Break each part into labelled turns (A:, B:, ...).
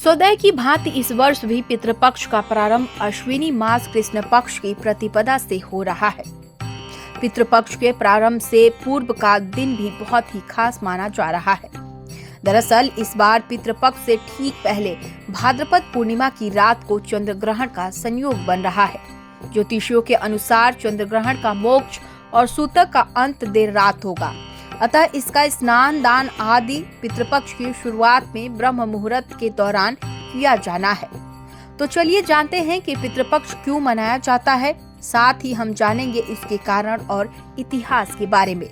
A: सदैव की भांति इस वर्ष भी पितृपक्ष का प्रारंभ अश्विनी मास कृष्ण पक्ष की प्रतिपदा से हो रहा है। पितृपक्ष के प्रारंभ से पूर्व का दिन भी बहुत ही खास माना जा रहा है। दरअसल इस बार पितृपक्ष से ठीक पहले भाद्रपद पूर्णिमा की रात को चंद्र ग्रहण का संयोग बन रहा है। ज्योतिषियों के अनुसार चंद्र ग्रहण का मोक्ष और सूतक का अंत देर रात होगा, अतः इसका स्नान दान आदि पितृपक्ष की शुरुआत में ब्रह्म मुहूर्त के दौरान किया जाना है। तो चलिए जानते हैं कि पितृपक्ष क्यों मनाया जाता है, साथ ही हम जानेंगे इसके कारण और इतिहास के बारे में।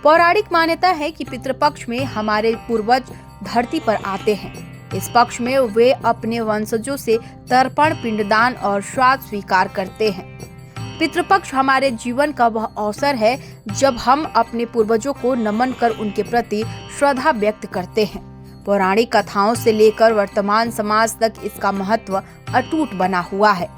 A: पौराणिक मान्यता है कि पितृपक्ष में हमारे पूर्वज धरती पर आते हैं। इस पक्ष में वे अपने वंशजों से तर्पण, पिंडदान और श्राद्ध स्वीकार करते हैं। पितृपक्ष हमारे जीवन का वह अवसर है जब हम अपने पूर्वजों को नमन कर उनके प्रति श्रद्धा व्यक्त करते हैं। पौराणिक कथाओं से लेकर वर्तमान समाज तक इसका महत्व अटूट बना हुआ है।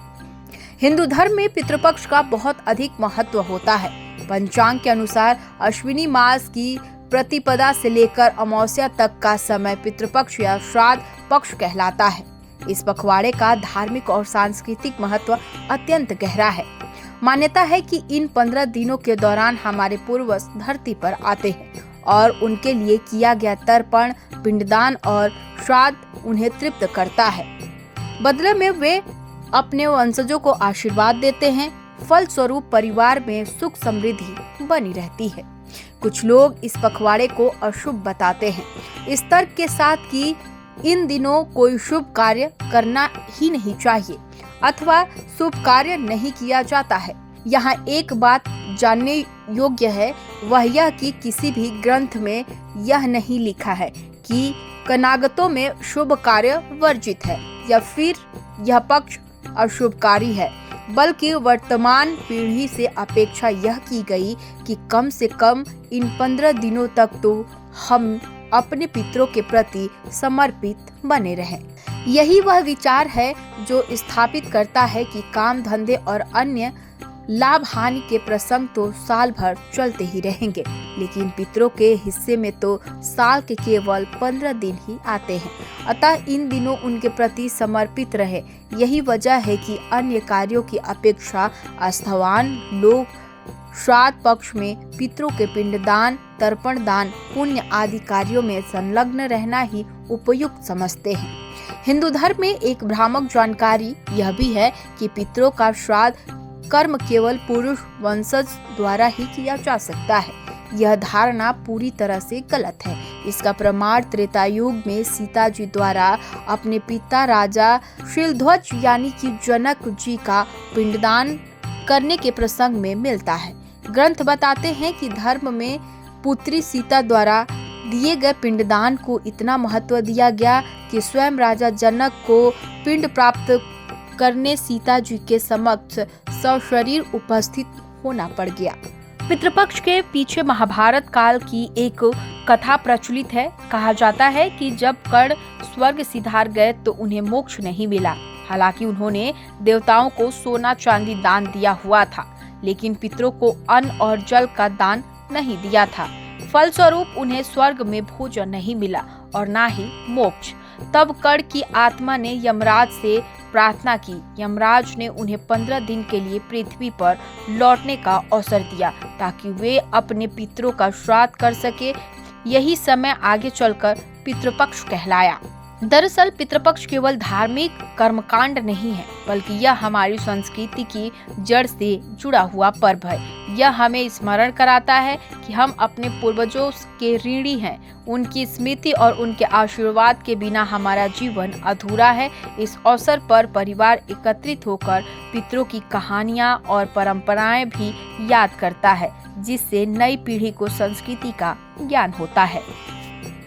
A: हिंदू धर्म में पितृपक्ष का बहुत अधिक महत्व होता है। पंचांग के अनुसार अश्विनी मास की प्रतिपदा से लेकर अमावस्या तक का समय पितृपक्ष या श्राद्ध पक्ष कहलाता है। इस पखवाड़े का धार्मिक और सांस्कृतिक महत्व अत्यंत गहरा है। मान्यता है कि इन 15 दिनों के दौरान हमारे पूर्वज धरती पर आते हैं और उनके लिए किया गया तर्पण, पिंडदान और श्राद्ध उन्हें तृप्त करता है। बदले में वे अपने वंशजों को आशीर्वाद देते हैं। फल स्वरूप परिवार में सुख समृद्धि बनी रहती है। कुछ लोग इस पखवाड़े को अशुभ बताते हैं, इस तर्क के साथ कि इन दिनों कोई शुभ कार्य करना ही नहीं चाहिए अथवा शुभ कार्य नहीं किया जाता है। यहाँ एक बात जानने योग्य है, वह यह कि किसी भी ग्रंथ में यह नहीं लिखा है कि कनागतों में शुभ कार्य वर्जित है या फिर यह पक्ष अशुभकारी है, बल्कि वर्तमान पीढ़ी से अपेक्षा यह की गई कि कम से कम इन 15 दिनों तक तो हम अपने पितरों के प्रति समर्पित बने रहें। यही वह विचार है जो स्थापित करता है कि काम धंधे और अन्य लाभ हानि के प्रसंग तो साल भर चलते ही रहेंगे, लेकिन पितरों के हिस्से में तो साल के केवल 15 दिन ही आते हैं। अतः इन दिनों उनके प्रति समर्पित रहे। यही वजह है कि अन्य कार्यों की अपेक्षा आस्थावान लोग श्राद्ध पक्ष में पितरों के पिंडदान, तर्पण दान, पुण्य आदि कार्यों में संलग्न रहना ही उपयुक्त समझते हैं। हिंदू धर्म में एक भ्रामक जानकारी यह भी है कि पितरों का श्राद्ध कर्म केवल पुरुष वंशज द्वारा ही किया जा सकता है। यह धारणा पूरी तरह से गलत है। इसका प्रमाण त्रेता युग में सीता जी द्वारा अपने पिता राजा शीलध्वज यानी कि जनक जी का पिंडदान करने के प्रसंग में मिलता है। ग्रंथ बताते हैं कि धर्म में पुत्री सीता द्वारा दिए गए पिंडदान को इतना महत्व दिया गया कि स्वयं राजा जनक को पिंड प्राप्त करने सीता जी के समक्ष सशरीर उपस्थित होना पड़ गया। पितृपक्ष के पीछे महाभारत काल की एक कथा प्रचलित है। कहा जाता है कि जब कर्ण स्वर्ग सिधार गए तो उन्हें मोक्ष नहीं मिला। हालांकि उन्होंने देवताओं को सोना चांदी दान दिया हुआ था, लेकिन पितरों को अन्न और जल का दान नहीं दिया था। फलस्वरूप उन्हें स्वर्ग में भोजन नहीं मिला और ना ही मोक्ष। तब कर्ण की आत्मा ने यमराज से प्रार्थना की। यमराज ने उन्हें 15 दिन के लिए पृथ्वी पर लौटने का अवसर दिया ताकि वे अपने पितरों का श्राद्ध कर सके। यही समय आगे चलकर पितृपक्ष कहलाया। दरअसल पितृपक्ष केवल धार्मिक कर्मकांड नहीं है, बल्कि यह हमारी संस्कृति की जड़ से जुड़ा हुआ पर्व है। यह हमें स्मरण कराता है कि हम अपने पूर्वजों के ऋणी हैं। उनकी स्मृति और उनके आशीर्वाद के बिना हमारा जीवन अधूरा है। इस अवसर पर परिवार एकत्रित होकर पितरों की कहानियां और परंपराएं भी याद करता है, जिससे नई पीढ़ी को संस्कृति का ज्ञान होता है।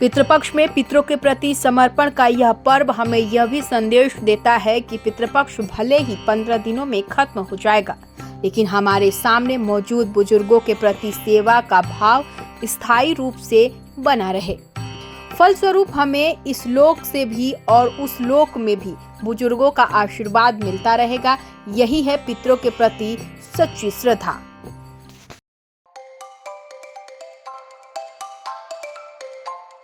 A: पितृपक्ष में पितरों के प्रति समर्पण का यह पर्व हमें यह भी संदेश देता है कि पितृपक्ष भले ही 15 दिनों में खत्म हो जाएगा, लेकिन हमारे सामने मौजूद बुजुर्गों के प्रति सेवा का भाव स्थायी रूप से बना रहे। फलस्वरूप हमें इस लोक से भी और उस लोक में भी बुजुर्गों का आशीर्वाद मिलता रहेगा। यही है पितरों के प्रति सच्ची श्रद्धा।